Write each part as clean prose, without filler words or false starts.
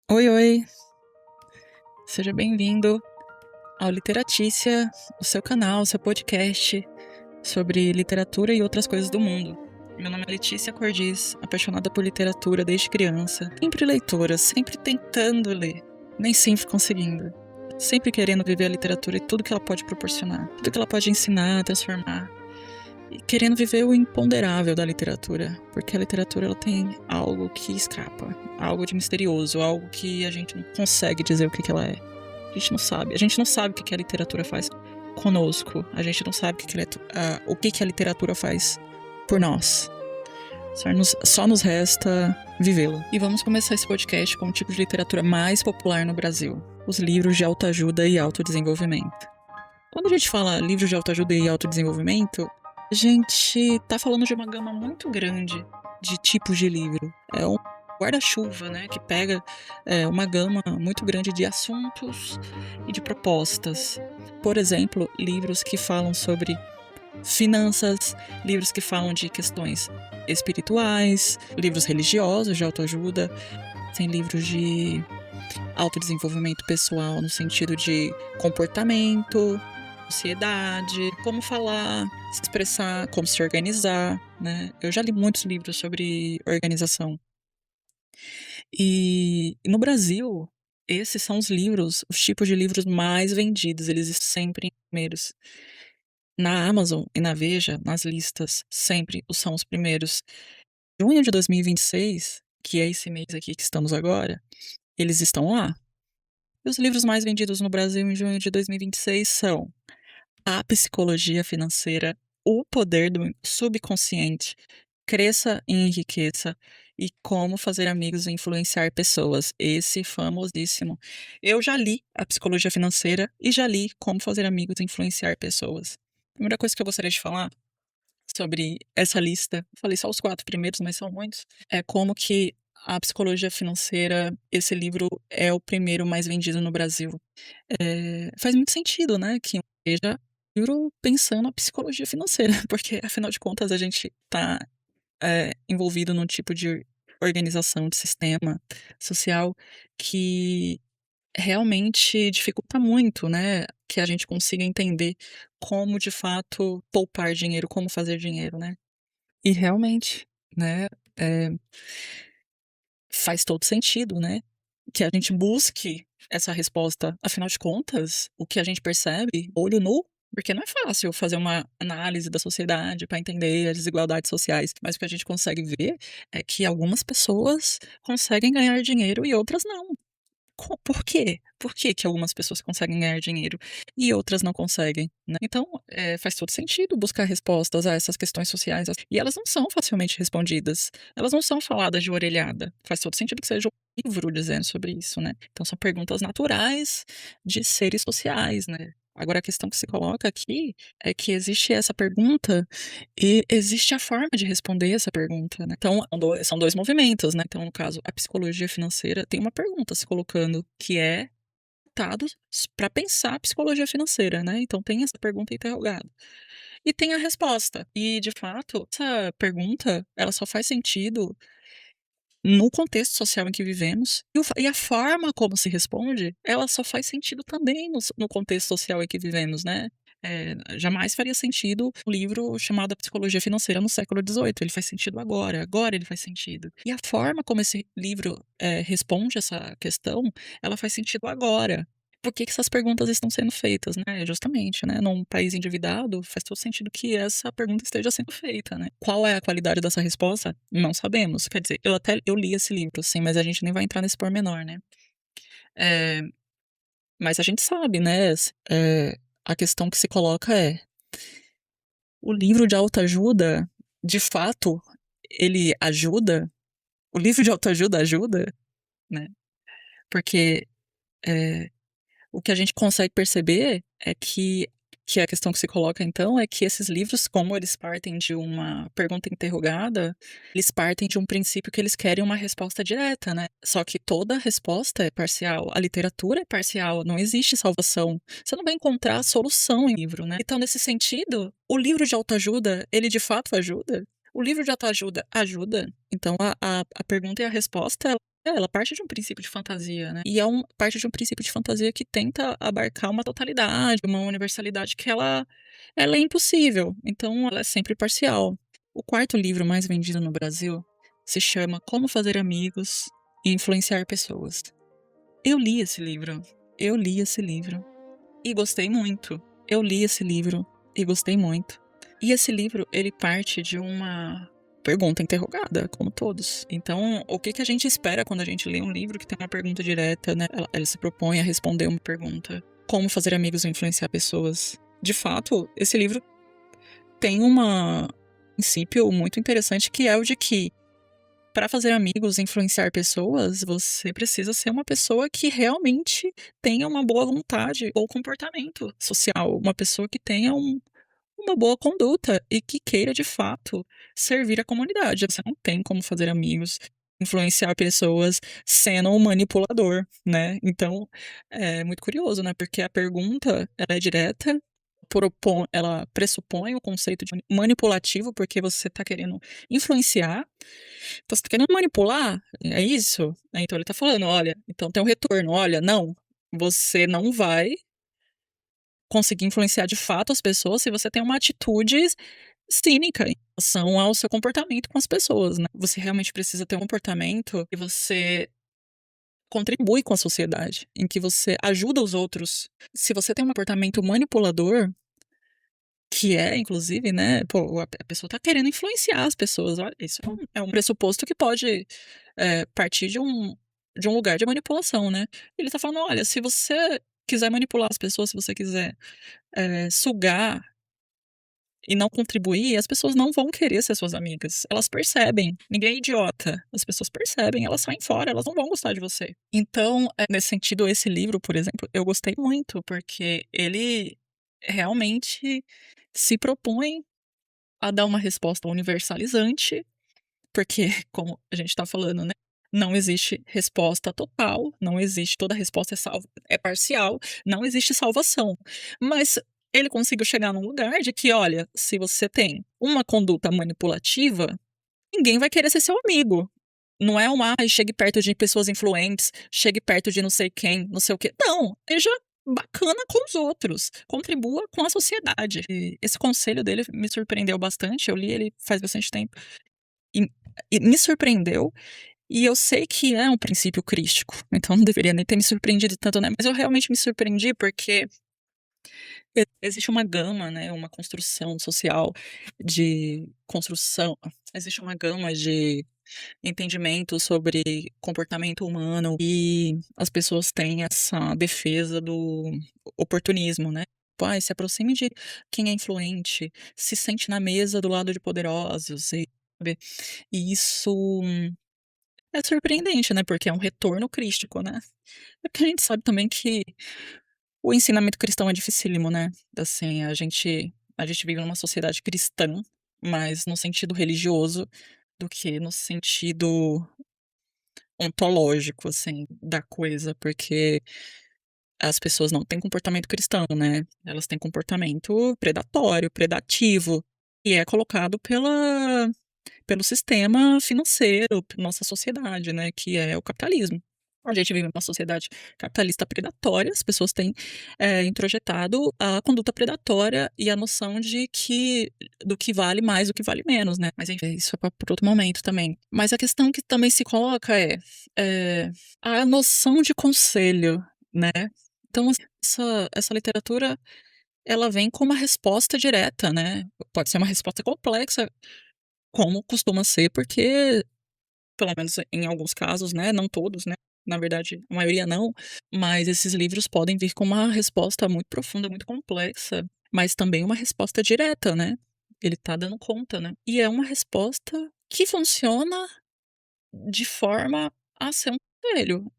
Oi, oi, seja bem-vindo ao Literatícia, o seu canal, o seu podcast sobre literatura e outras coisas do mundo. Meu nome é Letícia Cordiz, apaixonada por literatura desde criança, sempre leitora, sempre tentando ler, nem sempre conseguindo, sempre querendo viver a literatura e tudo que ela pode proporcionar, tudo que ela pode ensinar, transformar, e querendo viver o imponderável da literatura, porque a literatura ela tem algo que escapa, algo de misterioso, algo que a gente não consegue dizer o que ela é. A gente não sabe. A gente não sabe o que a literatura faz conosco. A gente não sabe o que a literatura faz por nós. Só nos resta vivê-la. E vamos começar esse podcast com o tipo de literatura mais popular no Brasil: os livros de autoajuda e autodesenvolvimento. Quando a gente fala livros de autoajuda e autodesenvolvimento, a gente tá falando de uma gama muito grande de tipos de livro. É um guarda-chuva, né, que pega uma gama muito grande de assuntos e de propostas. Por exemplo, livros que falam sobre finanças, livros que falam de questões espirituais, livros religiosos de autoajuda, tem livros de autodesenvolvimento pessoal no sentido de comportamento, ansiedade, como falar, se expressar, como se organizar, né? Eu já li muitos livros sobre organização. E no Brasil, esses são os tipos de livros mais vendidos, eles sempre em primeiros. Na Amazon e na Veja, nas listas, sempre são os primeiros. Junho de 2026, que é esse mês aqui que estamos agora, eles estão lá. E os livros mais vendidos no Brasil em junho de 2026 são A Psicologia Financeira, O Poder do Subconsciente, Cresça e Enriqueça e Como Fazer Amigos e Influenciar Pessoas. Esse famosíssimo. Eu já li A Psicologia Financeira e já li Como Fazer Amigos e Influenciar Pessoas. A primeira coisa que eu gostaria de falar sobre essa lista, falei só os 4 primeiros, mas são muitos, é como que A Psicologia Financeira, esse livro é o primeiro mais vendido no Brasil. Faz muito sentido, né, que seja livro pensando a psicologia financeira, porque afinal de contas a gente está envolvido num tipo de organização, de sistema social que realmente dificulta muito, né, que a gente consiga entender como de fato poupar dinheiro, como fazer dinheiro, né. E realmente, né, eh, faz todo sentido, né, que a gente busque essa resposta. Afinal de contas, o que a gente percebe, olho nu, porque não é fácil fazer uma análise da sociedade para entender as desigualdades sociais, mas o que a gente consegue ver é que algumas pessoas conseguem ganhar dinheiro e outras não. Por quê? Por que que algumas pessoas conseguem ganhar dinheiro e outras não conseguem, né? Então, faz todo sentido buscar respostas a essas questões sociais, e elas não são facilmente respondidas, elas não são faladas de orelhada. Faz todo sentido que seja um livro dizendo sobre isso, né? Então são perguntas naturais de seres sociais, né? Agora a questão que se coloca aqui é que existe essa pergunta e existe a forma de responder essa pergunta, né? Então, são 2 movimentos, né? Então, no caso, a psicologia financeira tem uma pergunta se colocando, que é dados para pensar a psicologia financeira, né? Então tem essa pergunta interrogada. E tem a resposta. E, de fato, essa pergunta, ela só faz sentido no contexto social em que vivemos, e a forma como se responde, ela só faz sentido também no contexto social em que vivemos, né? Jamais faria sentido um livro chamado A Psicologia Financeira no século XVIII. Ele faz sentido agora ele faz sentido. E a forma como esse livro responde essa questão, ela faz sentido agora. Por que que essas perguntas estão sendo feitas, né? Justamente, né? Num país endividado, faz todo sentido que essa pergunta esteja sendo feita, né? Qual é a qualidade dessa resposta? Não sabemos. Quer dizer, eu li esse livro, sim, mas a gente nem vai entrar nesse pormenor, né? É, mas a gente sabe, né? A questão que se coloca é: o livro de autoajuda, de fato, ele ajuda? O livro de autoajuda ajuda, né? Porque o que a gente consegue perceber é que a questão que se coloca então é que esses livros, como eles partem de uma pergunta interrogada, eles partem de um princípio que eles querem uma resposta direta, né? Só que toda resposta é parcial, a literatura é parcial, não existe salvação. Você não vai encontrar solução em livro, né? Então, nesse sentido, o livro de autoajuda, ele de fato ajuda? O livro de autoajuda ajuda? Então, a pergunta e a resposta ela parte de um princípio de fantasia, né, e parte de um princípio de fantasia que tenta abarcar uma totalidade, uma universalidade que ela é impossível, então ela é sempre parcial. O quarto livro mais vendido no Brasil se chama Como Fazer Amigos e Influenciar Pessoas. Eu li esse livro, eu li esse livro e gostei muito. Eu li esse livro e gostei muito. E esse livro, ele parte de uma pergunta interrogada, como todos. Então, o que que a gente espera quando a gente lê um livro que tem uma pergunta direta, né? Ela se propõe a responder uma pergunta. Como fazer amigos e influenciar pessoas? De fato, esse livro tem um princípio muito interessante que é o de que para fazer amigos e influenciar pessoas, você precisa ser uma pessoa que realmente tenha uma boa vontade ou comportamento social, uma pessoa que tenha uma boa conduta e que queira de fato servir a comunidade. Você não tem como fazer amigos, influenciar pessoas sendo um manipulador, né? Então, é muito curioso, né? Porque a pergunta, ela é direta, ela pressupõe o conceito de manipulativo, porque você está querendo influenciar, então você tá querendo manipular, é isso? Então ele tá falando, olha, então tem um retorno, olha, não, você não vai conseguir influenciar de fato as pessoas se você tem uma atitude cínica em relação ao seu comportamento com as pessoas, né? Você realmente precisa ter um comportamento que você contribui com a sociedade, em que você ajuda os outros. Se você tem um comportamento manipulador, que é, inclusive, né, pô, a pessoa tá querendo influenciar as pessoas, olha, isso é um pressuposto que pode partir de um lugar de manipulação, né? Ele tá falando, olha, se você quiser manipular as pessoas, se você quiser sugar e não contribuir, as pessoas não vão querer ser suas amigas. Elas percebem. Ninguém é idiota. As pessoas percebem, elas saem fora, elas não vão gostar de você. Então, nesse sentido, esse livro, por exemplo, eu gostei muito, porque ele realmente se propõe a dar uma resposta universalizante, porque, como a gente está falando, né? Não existe resposta total, não existe, toda resposta é parcial, não existe salvação. Mas ele conseguiu chegar num lugar de que, olha, se você tem uma conduta manipulativa, ninguém vai querer ser seu amigo. Não é chegue perto de pessoas influentes, chegue perto de não sei quem, não sei o quê. Não, seja bacana com os outros, contribua com a sociedade. E esse conselho dele me surpreendeu bastante, eu li ele faz bastante tempo, e, e me surpreendeu, e eu sei que é um princípio crístico, então não deveria nem ter me surpreendido tanto, né? Mas eu realmente me surpreendi porque existe uma gama, né, uma construção social de construção, existe uma gama de entendimento sobre comportamento humano e as pessoas têm essa defesa do oportunismo, né? Tipo, ai, se aproxime de quem é influente, se sente na mesa do lado de poderosos, e, sabe? E isso é surpreendente, né? Porque é um retorno crístico, né? É porque a gente sabe também que o ensinamento cristão é dificílimo, né? Assim, a gente vive numa sociedade cristã, mas no sentido religioso do que no sentido ontológico, assim, da coisa, porque as pessoas não têm comportamento cristão, né? Elas têm comportamento predatório, predativo, e é colocado pelo sistema financeiro, nossa sociedade, né? Que é o capitalismo. A gente vive numa sociedade capitalista predatória, as pessoas têm introjetado a conduta predatória e a noção de que do que vale mais, do que vale menos, né? Mas enfim, isso é para outro momento também. Mas a questão que também se coloca é a noção de conselho, né? Então, essa literatura, ela vem com uma resposta direta, né? Pode ser uma resposta complexa, como costuma ser, porque pelo menos em alguns casos, né, não todos, né, na verdade, a maioria não, mas esses livros podem vir com uma resposta muito profunda, muito complexa, mas também uma resposta direta, né? Ele tá dando conta, né? E é uma resposta que funciona de forma a ser um conselho.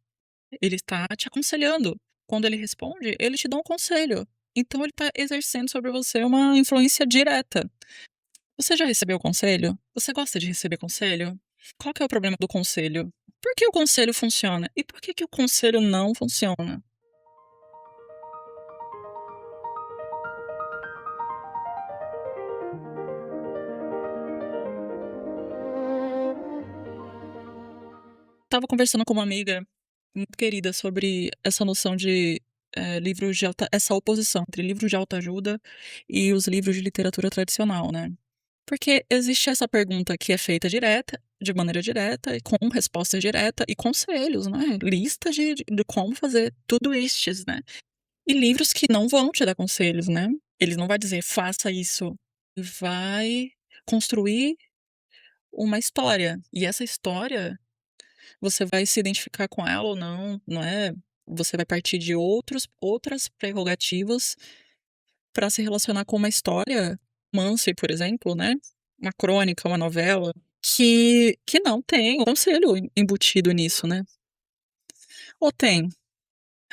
Ele está te aconselhando. Quando ele responde, ele te dá um conselho. Então ele tá exercendo sobre você uma influência direta. Você já recebeu conselho? Você gosta de receber conselho? Qual que é o problema do conselho? Por que o conselho funciona? E por que que o conselho não funciona? estava conversando com uma amiga muito querida sobre essa noção de, livros de alta essa oposição entre livros de autoajuda e os livros de literatura tradicional, né. Porque existe essa pergunta que é feita direta de maneira direta e com resposta direta e conselhos, né, listas de como fazer tudo estes, né. E livros que não vão te dar conselhos, né. Eles não vai dizer: "Faça isso", vai construir uma história, e essa história você vai se identificar com ela ou não, não é, você vai partir de outras prerrogativas para se relacionar com uma história, romance, por exemplo, né, uma crônica, uma novela, que não tem um conselho embutido nisso, né. Ou tem?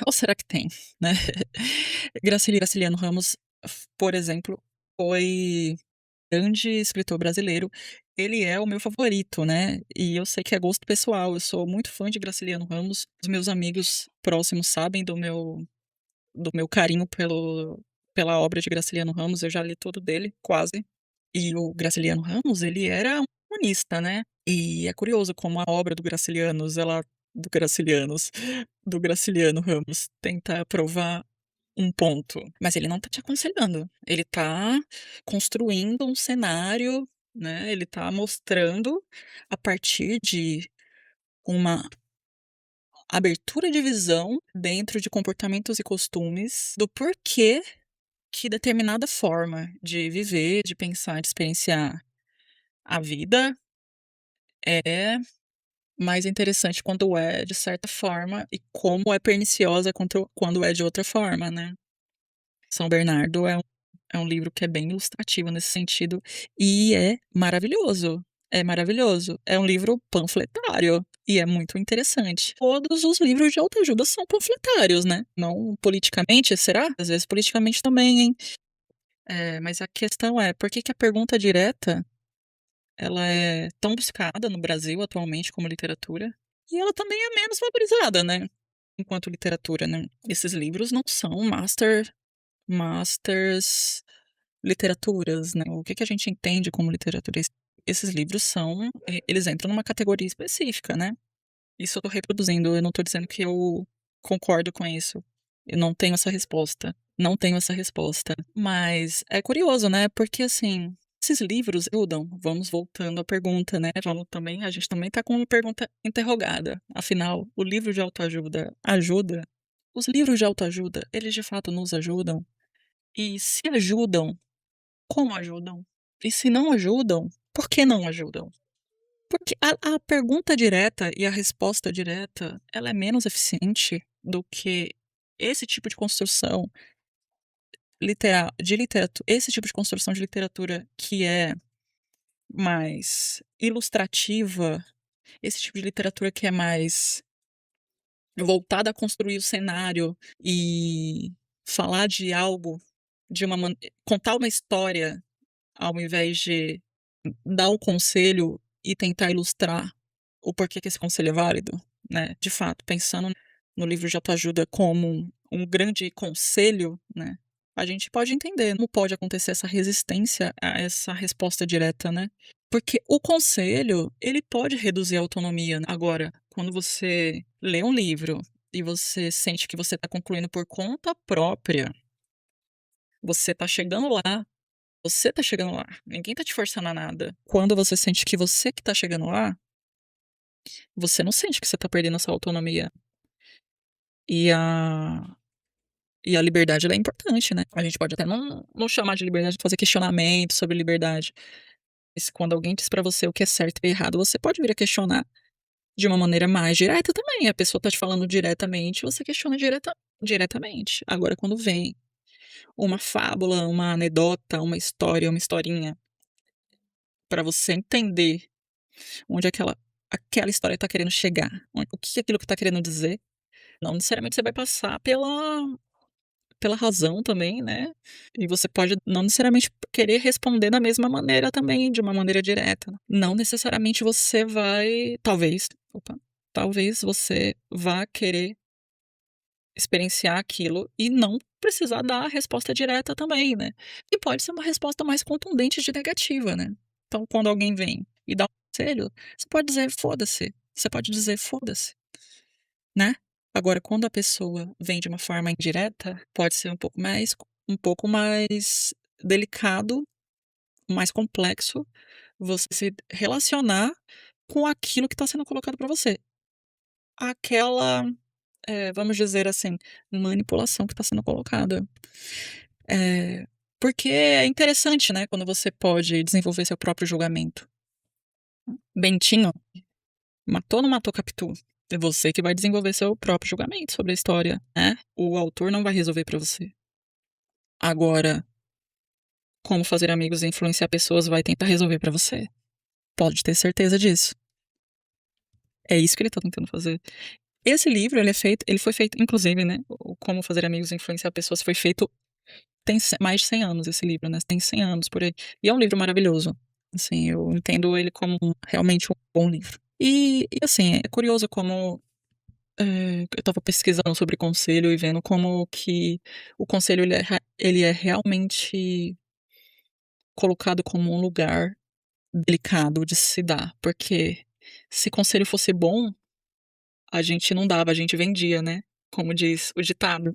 Ou será que tem, né. Graciliano Ramos, por exemplo, foi grande escritor brasileiro. Ele é o meu favorito, né, e eu sei que é gosto pessoal, eu sou muito fã de Graciliano Ramos, os meus amigos próximos sabem do meu carinho pela obra de Graciliano Ramos, eu já li tudo dele, quase. E o Graciliano Ramos, ele era um comunista, né, e é curioso como a obra do Gracilianos, do Graciliano Ramos tenta provar um ponto, mas ele não tá te aconselhando, ele tá construindo um cenário, né, ele tá mostrando, a partir de uma abertura de visão dentro de comportamentos e costumes, do porquê que determinada forma de viver, de pensar, de experienciar a vida é mais interessante quando é de certa forma e como é perniciosa quando é de outra forma, né. São Bernardo é um livro que é bem ilustrativo nesse sentido, e é maravilhoso, é maravilhoso. É um livro panfletário, e é muito interessante. Todos os livros de autoajuda são panfletários, né, não politicamente, será? Às vezes politicamente também, hein. Mas a questão é, por que que a pergunta direta, ela é tão buscada no Brasil atualmente como literatura, e ela também é menos valorizada, né, enquanto literatura, né. Esses livros não são masters literaturas, né, o que que a gente entende como literatura? Esses livros são, eles entram numa categoria específica, né. Isso eu tô reproduzindo, eu não tô dizendo que eu concordo com isso. Eu não tenho essa resposta, não tenho essa resposta. Mas é curioso, né, porque, assim, esses livros ajudam, vamos voltando à pergunta, né, a gente também tá com uma pergunta interrogada, afinal, o livro de autoajuda ajuda? Os livros de autoajuda, eles de fato nos ajudam? E se ajudam, como ajudam? E se não ajudam, por que não ajudam? Porque a pergunta direta e a resposta direta, ela é menos eficiente do que esse tipo de construção esse tipo de construção de literatura que é mais ilustrativa, esse tipo de literatura que é mais voltada a construir o cenário e falar de algo de uma man contar uma história ao invés de dar um conselho e tentar ilustrar o porquê que esse conselho é válido, né. De fato, pensando no livro de autoajuda como um grande conselho, né, a gente pode entender como pode acontecer essa resistência a essa resposta direta, né. Porque o conselho, ele pode reduzir a autonomia. Agora, quando você lê um livro e você sente que você está concluindo por conta própria, você está chegando lá, você tá chegando lá, ninguém tá te forçando a nada. Quando você sente que você que tá chegando lá, você não sente que você tá perdendo essa autonomia. E a e a liberdade ela é importante, né. A gente pode até não chamar de liberdade, fazer questionamento sobre liberdade, mas quando alguém diz pra você o que é certo e errado, você pode vir a questionar de uma maneira mais direta também. A pessoa tá te falando diretamente, você questiona diretamente. Agora quando vem uma fábula, uma anedota, uma história, uma historinha, pra você entender onde aquela história tá querendo chegar, o que aquilo que tá querendo dizer, não necessariamente você vai passar pela razão também, né, e você pode não necessariamente querer responder da mesma maneira também, de uma maneira direta. Não necessariamente você vai talvez você vá querer experienciar aquilo e não precisar dar a resposta direta também, né. E pode ser uma resposta mais contundente de negativa, né. Então quando alguém vem e dá um conselho, você pode dizer: "Foda-se". você pode dizer: "Foda-se", né. Agora quando a pessoa vem de uma forma indireta, pode ser um pouco mais delicado, mais complexo, você se relacionar com aquilo que está sendo colocado para você. Aquela, vamos dizer assim, manipulação que está sendo colocada. Porque é interessante, né, quando você pode desenvolver seu próprio julgamento. Bentinho matou ou não matou Capitu? É você que vai desenvolver seu próprio julgamento sobre a história, né. O autor não vai resolver pra você. Agora, como fazer amigos e influenciar pessoas vai tentar resolver pra você. Pode ter certeza disso. É isso que ele tá tentando fazer. Esse livro ele foi feito inclusive, né, o Como Fazer Amigos e Influenciar Pessoas foi feito tem mais de 100 anos esse livro, né, tem 100 anos por aí. E é um livro maravilhoso. Assim, eu entendo ele como realmente um bom livro. E assim, é curioso como, eu estava pesquisando sobre conselho e vendo como que o conselho ele é realmente colocado como um lugar delicado de se dar, porque se conselho fosse bom, a gente não dava, a gente vendia, né, como diz o ditado.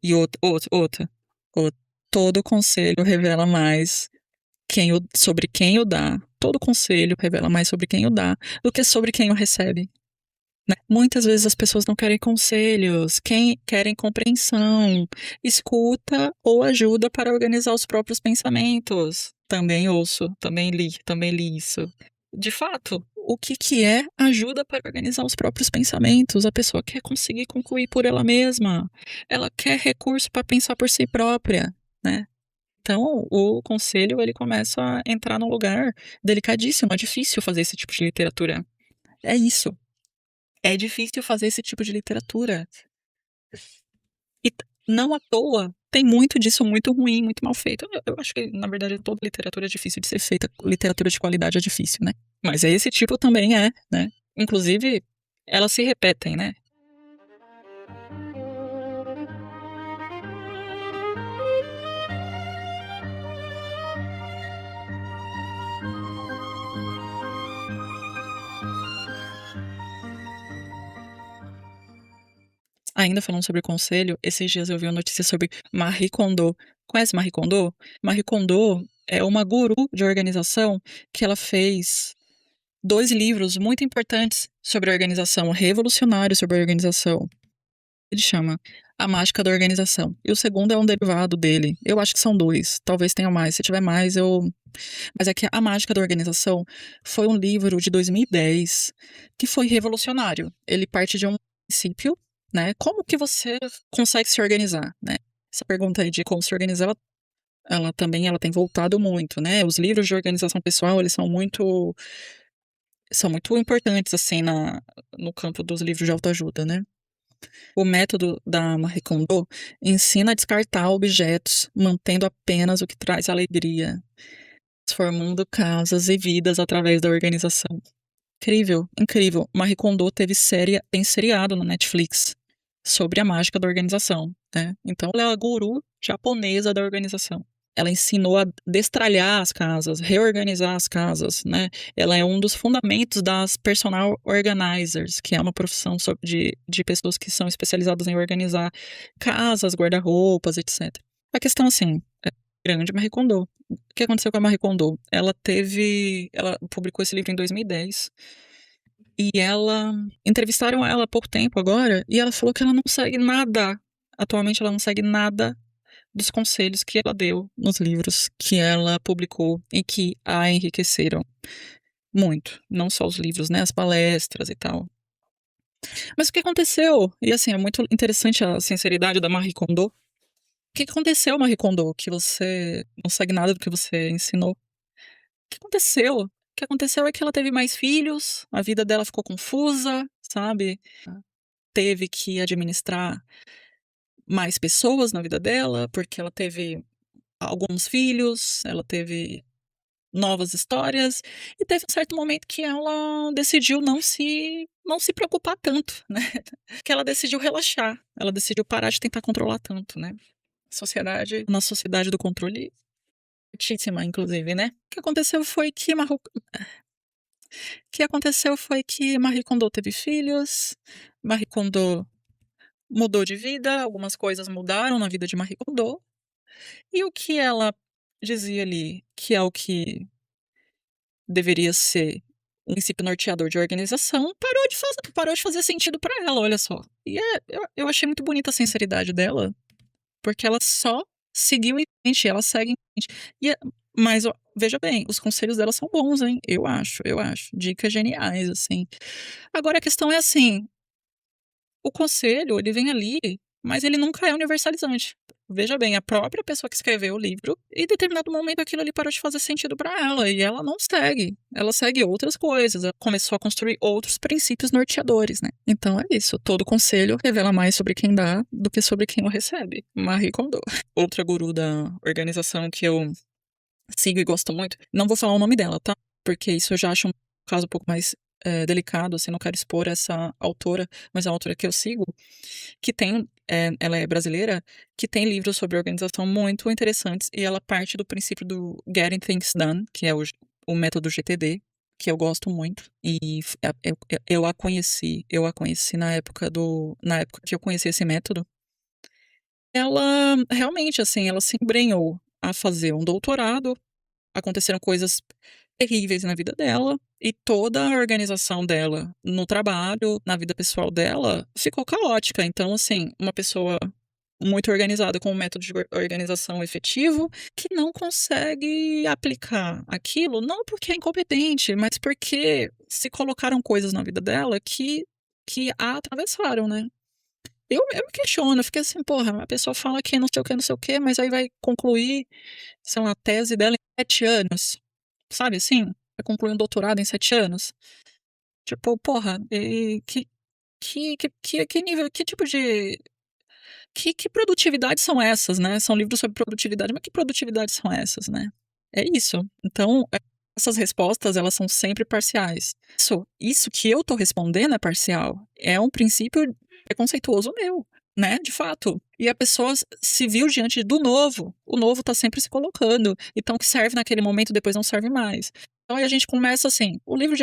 E outra, todo conselho revela mais sobre quem o dá, todo conselho revela mais sobre quem o dá, do que sobre quem o recebe, né. Muitas vezes as pessoas não querem conselhos, querem compreensão, escuta ou ajuda para organizar os próprios pensamentos. Também ouço, também li isso. De fato, o que que é ajuda para organizar os próprios pensamentos? A pessoa quer conseguir concluir por ela mesma, ela quer recurso para pensar por si própria, né. Então, o conselho ele começa a entrar num lugar delicadíssimo, é difícil fazer esse tipo de literatura. É isso, é difícil fazer esse tipo de literatura. E não à toa, tem muito disso muito ruim, muito mal feito. Eu acho que, na verdade, toda literatura é difícil de ser feita, literatura de qualidade é difícil, né. Mas esse tipo também é, né. Inclusive, elas se repetem, né. Ainda falando sobre conselho, esses dias eu vi uma notícia sobre Marie Kondo. Conhece Marie Kondo? Marie Kondo é uma guru de organização que ela fez 2 livros muito importantes sobre organização, revolucionários sobre organização. Ele chama A Mágica da Organização. E o segundo é um derivado dele. Eu acho que são 2, talvez tenha mais. Se tiver mais, eu. Mas é que A Mágica da Organização foi um livro de 2010 que foi revolucionário. Ele parte de um princípio, né? Como que você consegue se organizar, né? Essa pergunta aí de como se organizar, ela tem voltado muito, né? Os livros de organização pessoal, eles são muito importantes, assim, no campo dos livros de autoajuda, né? O método da Marie Kondo ensina a descartar objetos, mantendo apenas o que traz alegria, transformando casas e vidas através da organização. Incrível, incrível. Marie Kondo tem seriado na Netflix sobre a mágica da organização, né? Então ela é a guru japonesa da organização. Ela ensinou a destralhar as casas, reorganizar as casas, né? Ela é um dos fundamentos das personal organizers, que é uma profissão de pessoas que são especializadas em organizar casas, guarda-roupas, etc. A questão, assim, é grande Marie Kondo. O que aconteceu com a Marie Kondo? Ela publicou esse livro em 2010 e entrevistaram ela há pouco tempo agora e ela falou que ela não segue nada. Atualmente ela não segue nada dos conselhos que ela deu nos livros que ela publicou e que a enriqueceram muito. Não só os livros, né, as palestras e tal. Mas o que aconteceu? E assim, é muito interessante a sinceridade da Marie Kondo. O que aconteceu, Marie Kondo, que você não segue nada do que você ensinou? O que aconteceu? O que aconteceu é que ela teve mais filhos, a vida dela ficou confusa, sabe? Teve que administrar mais pessoas na vida dela, porque ela teve alguns filhos, ela teve novas histórias, e teve um certo momento que ela decidiu não se preocupar tanto, né, que ela decidiu relaxar, ela decidiu parar de tentar controlar tanto, né. Nossa sociedade do controle altíssima inclusive, né. O que aconteceu foi que O que aconteceu foi que Marie Kondo teve filhos, Marie Kondo mudou de vida, algumas coisas mudaram na vida de Marie Kondo, e o que ela dizia ali, que é o que deveria ser um princípio norteador de organização, parou de fazer sentido para ela, olha só. E eu achei muito bonita a sinceridade dela, porque ela só seguiu em frente, ela segue em frente. Mas ó, veja bem, os conselhos dela são bons, hein? Eu acho. Dicas geniais, assim. Agora a questão é assim, o conselho, ele vem ali, mas ele nunca é universalizante. Veja bem, a própria pessoa que escreveu o livro, em determinado momento aquilo ali parou de fazer sentido para ela, e ela não segue. Ela segue outras coisas, ela começou a construir outros princípios norteadores, né? Então é isso, todo conselho revela mais sobre quem dá do que sobre quem o recebe. Marie Kondo. Outra guru da organização que eu sigo e gosto muito, não vou falar o nome dela, tá? Porque isso eu já acho um caso um pouco mais delicado, assim, não quero expor essa autora, mas é a autora que eu sigo, que tem, ela é brasileira, que tem livros sobre organização muito interessantes, e ela parte do princípio do Getting Things Done, que é o método GTD, que eu gosto muito, e eu a conheci na época que eu conheci esse método, ela realmente, assim, ela se embrenhou a fazer um doutorado, aconteceram coisas terríveis na vida dela, e toda a organização dela no trabalho, na vida pessoal dela, ficou caótica. Então, assim, uma pessoa muito organizada com um método de organização efetivo que não consegue aplicar aquilo, não porque é incompetente, mas porque se colocaram coisas na vida dela que a atravessaram, né? Eu me questiono, eu fiquei assim, porra, a pessoa fala que não sei o que, não sei o que, mas aí vai concluir, sei lá, a tese dela em 7 anos. Sabe assim? Vai concluir um doutorado em 7 anos. Tipo, porra, que nível, que tipo de. Que produtividades são essas, né? São livros sobre produtividade, mas que produtividades são essas, né? É isso. Então, essas respostas, elas são sempre parciais. Isso que eu tô respondendo é parcial. É um princípio preconceituoso meu, né? De fato. E a pessoa se viu diante do novo. O novo tá sempre se colocando. Então, o que serve naquele momento, depois não serve mais. Então, aí a gente começa assim, o livro,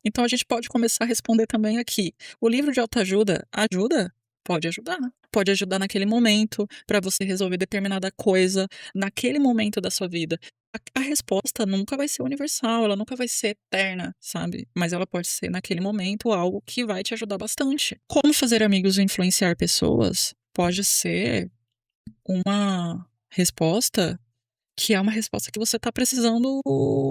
então a gente pode começar a responder também aqui. O livro de autoajuda ajuda? Pode ajudar. Pode ajudar naquele momento para você resolver determinada coisa naquele momento da sua vida. A resposta nunca vai ser universal, ela nunca vai ser eterna, sabe? Mas ela pode ser naquele momento algo que vai te ajudar bastante. Como fazer amigos e influenciar pessoas pode ser uma resposta que é uma resposta que você está precisando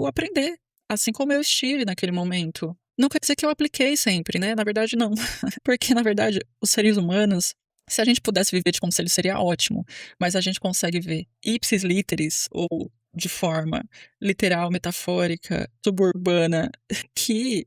aprender, assim como eu estive naquele momento. Não quer dizer que eu apliquei sempre, né? Na verdade, não. Porque, na verdade, os seres humanos, se a gente pudesse viver de conselho, seria ótimo. Mas a gente consegue ver ipsis literis, ou de forma literal, metafórica, suburbana, que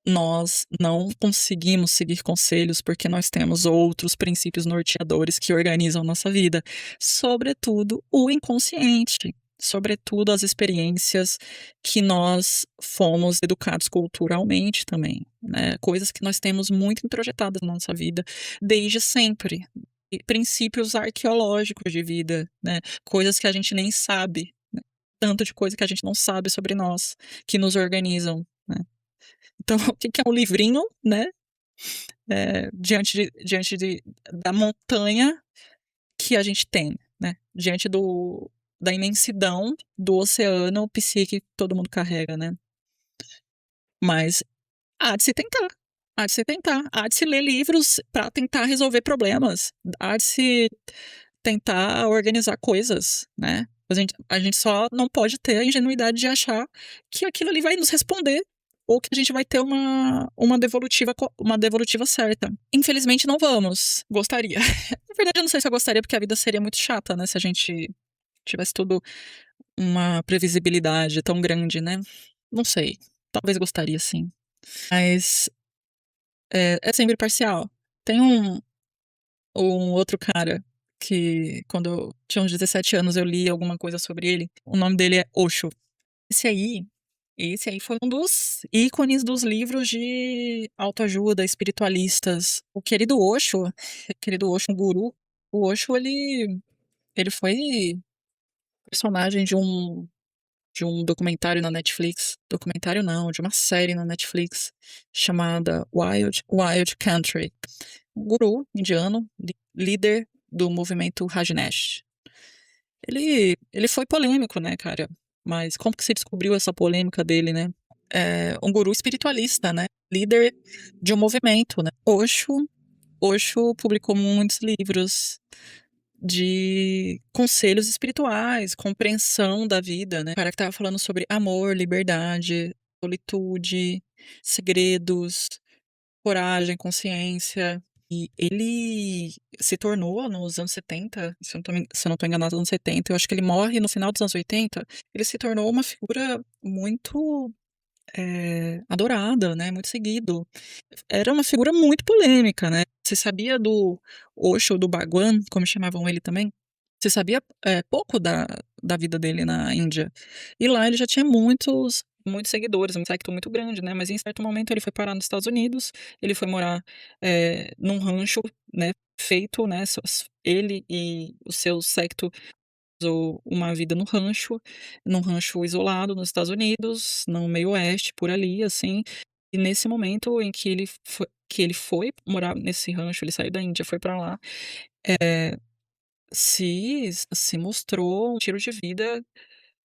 nós não conseguimos seguir conselhos porque nós temos outros princípios norteadores que organizam nossa vida, sobretudo o inconsciente, sobretudo as experiências que nós fomos educados culturalmente também, né? Coisas que nós temos muito introjetadas na nossa vida desde sempre. E princípios arqueológicos de vida, né? Coisas que a gente nem sabe, né? Tanto de coisa que a gente não sabe sobre nós, que nos organizam, né? Então, o que é um livrinho, né? Da montanha que a gente tem, né? Diante da imensidão do oceano psíquico que todo mundo carrega, né? Mas há de se tentar. Há de se tentar. Há de se ler livros para tentar resolver problemas. Há de se tentar organizar coisas, né? A gente só não pode ter a ingenuidade de achar que aquilo ali vai nos responder ou que a gente vai ter uma devolutiva certa. Infelizmente não vamos. Gostaria. Na verdade, eu não sei se eu gostaria, porque a vida seria muito chata, né? Se a gente tivesse tudo uma previsibilidade tão grande, né? Não sei. Talvez gostaria, sim. Mas é sempre parcial. Tem um outro cara que, quando eu tinha uns 17 anos, eu li alguma coisa sobre ele. O nome dele é Osho. Esse aí, esse aí foi um dos ícones dos livros de autoajuda, espiritualistas. Querido Osho, um guru. O Osho, ele foi personagem de de um documentário na Netflix, documentário não, de uma série na Netflix chamada Wild Country. Um guru indiano, líder do movimento Rajneesh. Ele foi polêmico, né, cara? Mas como que se descobriu essa polêmica dele, né? É um guru espiritualista, né? Líder de um movimento, né? Osho publicou muitos livros de conselhos espirituais, compreensão da vida, né? O cara que tava falando sobre amor, liberdade, solitude, segredos, coragem, consciência. E ele se tornou nos anos 70, se eu não tô enganado, nos anos 70, eu acho que ele morre no final dos anos 80. Ele se tornou uma figura muito adorada, né? Muito seguido. Era uma figura muito polêmica, né? Você sabia do Osho, do Bhagwan, como chamavam ele também? Você sabia pouco da vida dele na Índia. E lá ele já tinha muitos seguidores, um secto muito grande, né? Mas em certo momento ele foi parar nos Estados Unidos, ele foi morar num rancho, né? Feito, né? Ele e o seu secto uma vida no rancho, num rancho isolado nos Estados Unidos, no meio oeste, por ali, assim. E nesse momento em que ele foi morar nesse rancho, ele saiu da Índia, foi pra lá, se mostrou um estilo de vida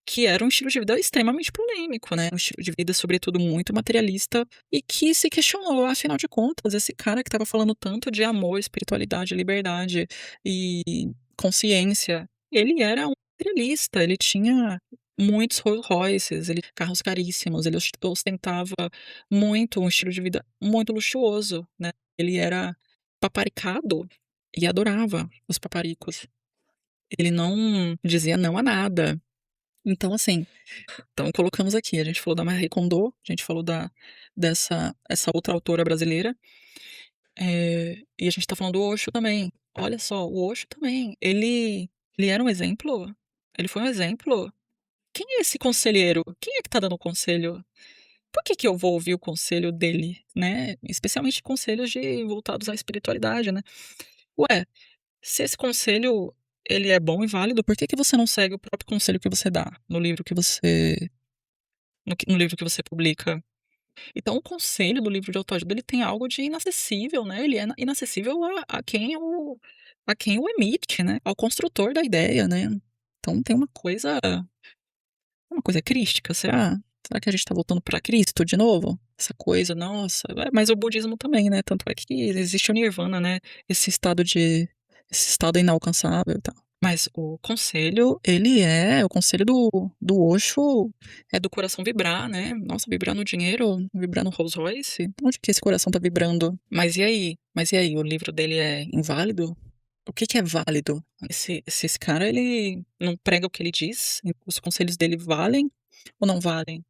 que era um estilo de vida extremamente polêmico, né, um estilo de vida, sobretudo, muito materialista e que se questionou, afinal de contas, esse cara que estava falando tanto de amor, espiritualidade, liberdade e consciência, ele era um materialista, ele tinha muitos Rolls Royces, carros caríssimos, ele ostentava muito um estilo de vida muito luxuoso, né, ele era paparicado e adorava os paparicos. Ele não dizia não a nada. Então, assim, então colocamos aqui, a gente falou da Marie Kondo, a gente falou dessa essa outra autora brasileira, e a gente tá falando do Osho também. Olha só, o Osho também, ele era um exemplo, ele foi um exemplo. Quem é esse conselheiro? Quem é que tá dando conselho? Por que que eu vou ouvir o conselho dele, né? Especialmente conselhos voltados à espiritualidade, né? Ué, se esse conselho ele é bom e válido, por que que você não segue o próprio conselho que você dá no livro que você no livro que você publica? Então o conselho do livro de autoajuda, ele tem algo de inacessível, né, ele é inacessível a quem o emite, né, ao construtor da ideia, né. Então tem uma coisa crística, será que a gente tá voltando pra Cristo de novo? Essa coisa, nossa, mas o budismo também, né, tanto é que existe o nirvana, né, esse estado inalcançável e tal. Mas o conselho do Osho é do coração vibrar, né? Nossa, vibrar no dinheiro, vibrar no Rolls Royce? Onde que esse coração tá vibrando? Mas e aí? Mas e aí? O livro dele é inválido? O que que é válido? Esse cara, ele não prega o que ele diz? Os conselhos dele valem ou não valem?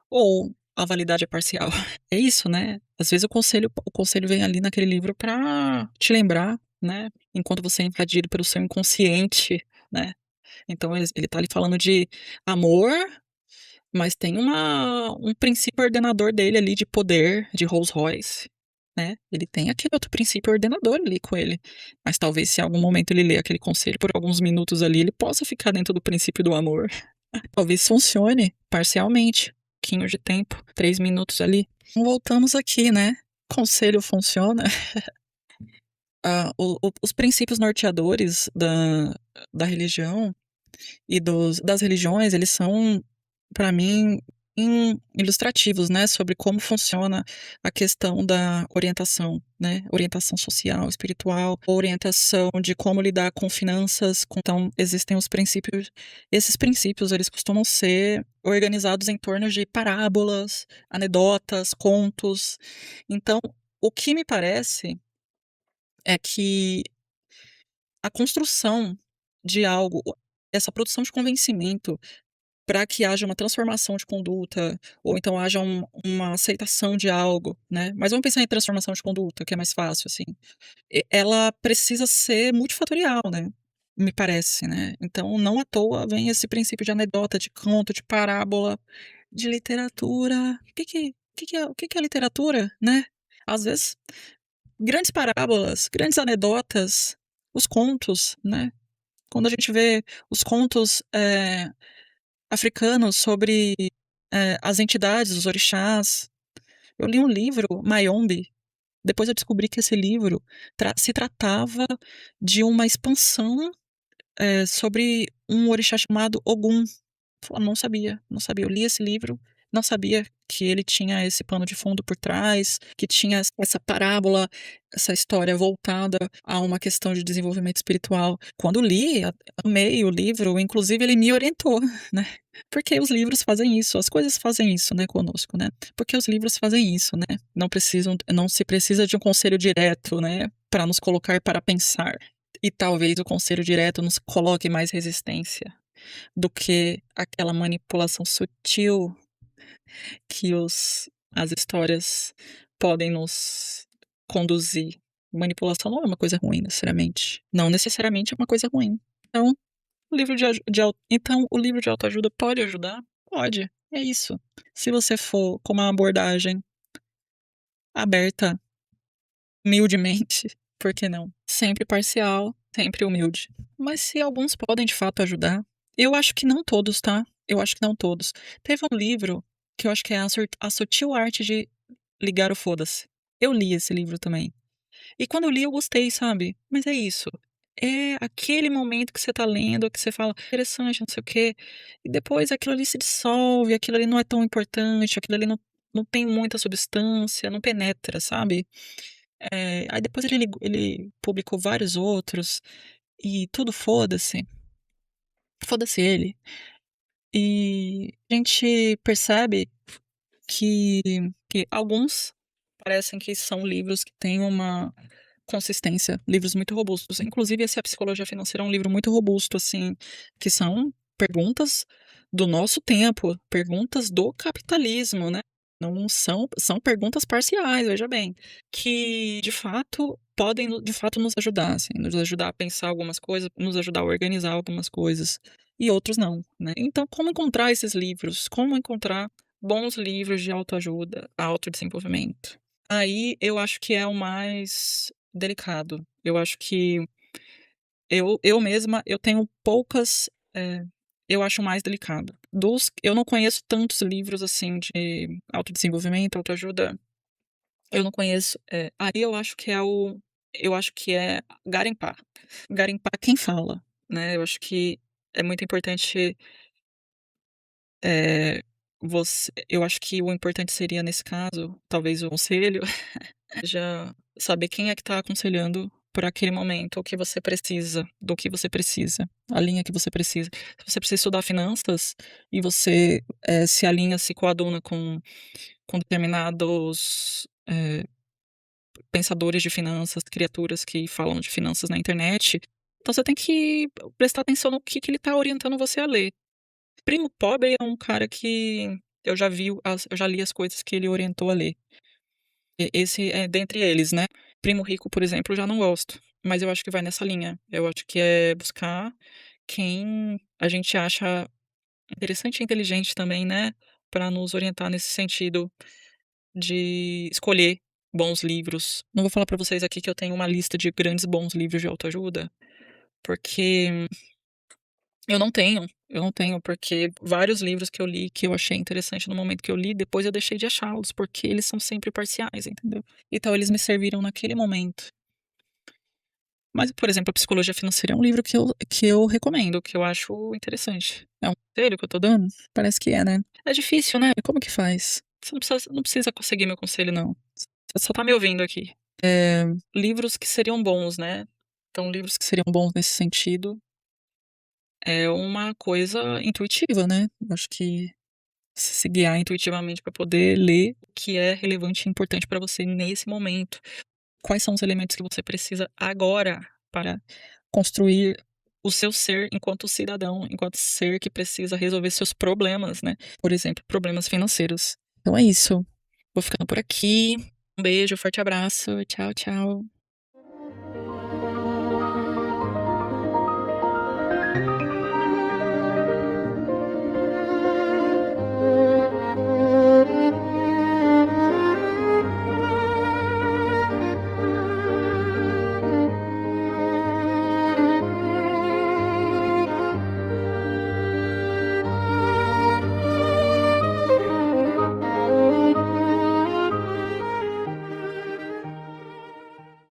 Ou a validade é parcial? É isso, né? Às vezes o conselho vem ali naquele livro pra te lembrar, né? Enquanto você é invadido pelo seu inconsciente, né? Então ele tá ali falando de amor, mas tem um princípio ordenador dele ali de poder, de Rolls Royce, né? Ele tem aquele outro princípio ordenador ali com ele. Mas talvez se em algum momento ele lê aquele conselho por alguns minutos ali, ele possa ficar dentro do princípio do amor. Talvez funcione parcialmente. Um pouquinho de tempo, 3 minutos ali. Voltamos aqui, né? Conselho funciona. Os princípios norteadores da religião e das religiões, eles são, para mim, ilustrativos, né, sobre como funciona a questão da orientação, né, orientação social, espiritual, orientação de como lidar com finanças. Então, existem esses princípios, eles costumam ser organizados em torno de parábolas, anedotas, contos. Então, o que me parece é que a construção de algo, essa produção de convencimento para que haja uma transformação de conduta, ou então haja uma aceitação de algo, né. Mas vamos pensar em transformação de conduta, que é mais fácil, assim. Ela precisa ser multifatorial, né, me parece, né. Então não à toa vem esse princípio de anedota, de conto, de parábola, de literatura. O que que é literatura, né? Às vezes, grandes parábolas, grandes anedotas, os contos, né. Quando a gente vê os contos, africanos sobre, as entidades, os orixás. Eu li um livro, Mayombe, depois eu descobri que esse livro se tratava de uma expansão, sobre um orixá chamado Ogum. Eu não sabia, não sabia. Eu li esse livro, não sabia que ele tinha esse pano de fundo por trás, que tinha essa parábola, essa história voltada a uma questão de desenvolvimento espiritual. Quando li, amei o livro, inclusive ele me orientou, né? Porque os livros fazem isso, as coisas fazem isso, né, conosco, né? Porque os livros fazem isso, né? Não se precisa de um conselho direto, né, para nos colocar para pensar. E talvez o conselho direto nos coloque mais resistência do que aquela manipulação sutil que as histórias podem nos conduzir. Manipulação não é uma coisa ruim, necessariamente. Não necessariamente é uma coisa ruim. Então, então, o livro de autoajuda pode ajudar? Pode. É isso. Se você for com uma abordagem aberta, humildemente, por que não? Sempre parcial, sempre humilde. Mas se alguns podem de fato ajudar, eu acho que não todos, tá? Eu acho que não todos. Teve um livro que eu acho que é A Sutil Arte de Ligar o Foda-se. Eu li esse livro também. E quando eu li, eu gostei, sabe? Mas é isso. É aquele momento que você tá lendo, que você fala, interessante, não sei o quê. E depois aquilo ali se dissolve, aquilo ali não é tão importante, aquilo ali não tem muita substância, não penetra, sabe? Aí depois ele publicou vários outros e tudo foda-se. Foda-se ele. E a gente percebe que, que alguns parecem que são livros que têm uma consistência, livros muito robustos. Inclusive, esse A Psicologia Financeira é um livro muito robusto, assim, que são perguntas do nosso tempo, perguntas do capitalismo, né? Não são perguntas parciais, veja bem, que de fato podem de fato nos ajudar, assim, nos ajudar a pensar algumas coisas, nos ajudar a organizar algumas coisas e outros não, né? Então, como encontrar esses livros? Como encontrar bons livros de autoajuda, autodesenvolvimento? Aí eu acho que é o mais delicado. Eu acho que eu mesma, eu tenho poucas, eu acho mais delicado. Eu não conheço tantos livros, assim, de autodesenvolvimento, autoajuda, eu não conheço, aí eu acho que é garimpar. Garimpar quem fala, né, eu acho que é muito importante, eu acho que o importante seria, nesse caso, talvez o conselho já saber quem é que está aconselhando por aquele momento, o que você precisa, do que você precisa, a linha que você precisa. Se você precisa estudar finanças e você se alinha, se coaduna com determinados pensadores de finanças, criaturas que falam de finanças na internet, então você tem que prestar atenção no que ele está orientando você a ler. Primo Pobre é um cara que eu já li as coisas que ele orientou a ler. Esse é dentre eles, né. Primo Rico, por exemplo, eu já não gosto, mas eu acho que vai nessa linha. Eu acho que é buscar quem a gente acha interessante e inteligente também, né, para nos orientar nesse sentido de escolher bons livros. Não vou falar para vocês aqui que eu tenho uma lista de grandes bons livros de autoajuda, porque eu não tenho, porque vários livros que eu li, que eu achei interessante no momento que eu li, depois eu deixei de achá-los, porque eles são sempre parciais, entendeu? Então eles me serviram naquele momento. Mas, por exemplo, a Psicologia Financeira é um livro que eu recomendo, que eu acho interessante. É um conselho que eu tô dando? Parece que é, né? É difícil, né? Como que faz? Você não precisa conseguir meu conselho, não. Você só tá me ouvindo aqui. Livros que seriam bons, né? Então, livros que seriam bons nesse sentido é uma coisa intuitiva, né? Eu acho que se guiar intuitivamente para poder ler o que é relevante e importante para você nesse momento. Quais são os elementos que você precisa agora para construir o seu ser enquanto cidadão, enquanto ser que precisa resolver seus problemas, né? Por exemplo, problemas financeiros. Então é isso. Vou ficando por aqui. Um beijo, forte abraço. Tchau, tchau.